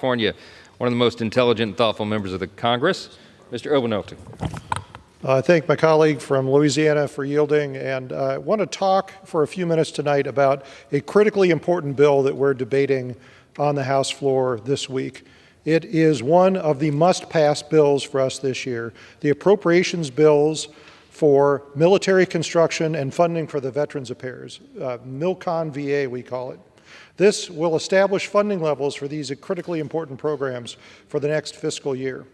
California, one of the most intelligent and thoughtful members of the Congress, Mr. Obernolte. I thank my colleague from Louisiana for yielding, and I want to talk for a few minutes tonight about a critically important bill that we're debating on the House floor this week. It is one of the must-pass bills for us this year. The appropriations bills for military construction and funding for the Veterans Affairs, MILCON VA we call it. This will establish funding levels for these critically important programs for the next fiscal year.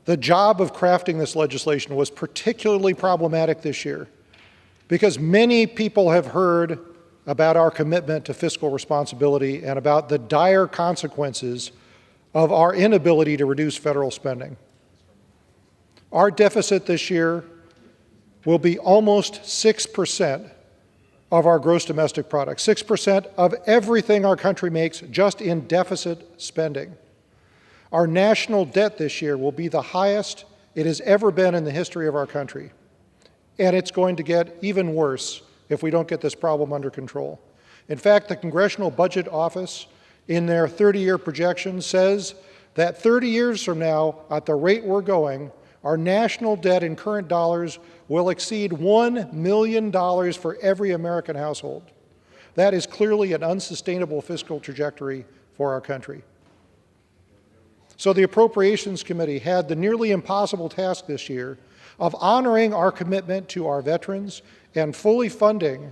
The job of crafting this legislation was particularly problematic this year because many people have heard about our commitment to fiscal responsibility and about the dire consequences of our inability to reduce federal spending. Our deficit this year will be almost 6% of our gross domestic product, 6% of everything our country makes just in deficit spending. Our national debt this year will be the highest it has ever been in the history of our country. And it's going to get even worse if we don't get this problem under control. In fact, the Congressional Budget Office, in their 30-year projection, says that 30 years from now, at the rate we're going, our national debt in current dollars will exceed $1 million for every American household. That is clearly an unsustainable fiscal trajectory for our country. So the Appropriations Committee had the nearly impossible task this year of honoring our commitment to our veterans and fully funding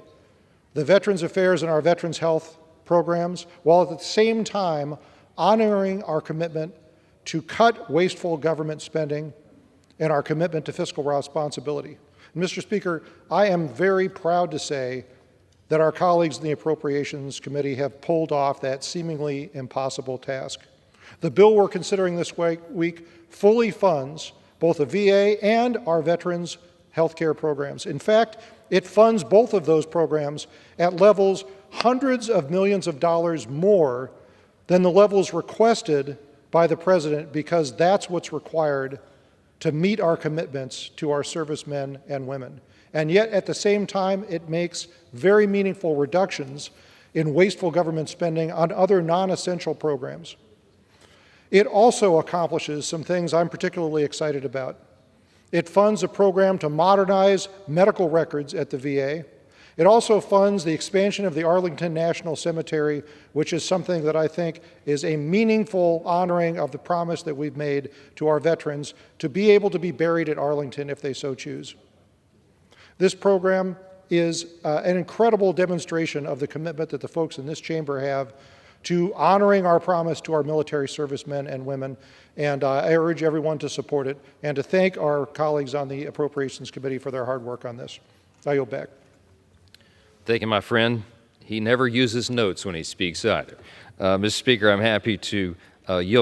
the Veterans Affairs and our Veterans Health programs, while at the same time honoring our commitment to cut wasteful government spending and our commitment to fiscal responsibility. Mr. Speaker, I am very proud to say that our colleagues in the Appropriations Committee have pulled off that seemingly impossible task. The bill we're considering this week fully funds both the VA and our veterans' health care programs. In fact, it funds both of those programs at levels hundreds of millions of dollars more than the levels requested by the President, because that's what's required to meet our commitments to our servicemen and women. And yet, at the same time, it makes very meaningful reductions in wasteful government spending on other non-essential programs. It also accomplishes some things I'm particularly excited about. It funds a program to modernize medical records at the VA. It also funds the expansion of the Arlington National Cemetery, which is something that I think is a meaningful honoring of the promise that we've made to our veterans to be able to be buried at Arlington if they so choose. This program is an incredible demonstration of the commitment that the folks in this chamber have to honoring our promise to our military servicemen and women, and I urge everyone to support it and to thank our colleagues on the Appropriations Committee for their hard work on this. I yield back. Thank you, my friend. He never uses notes when he speaks either. Mr. Speaker, I'm happy to yield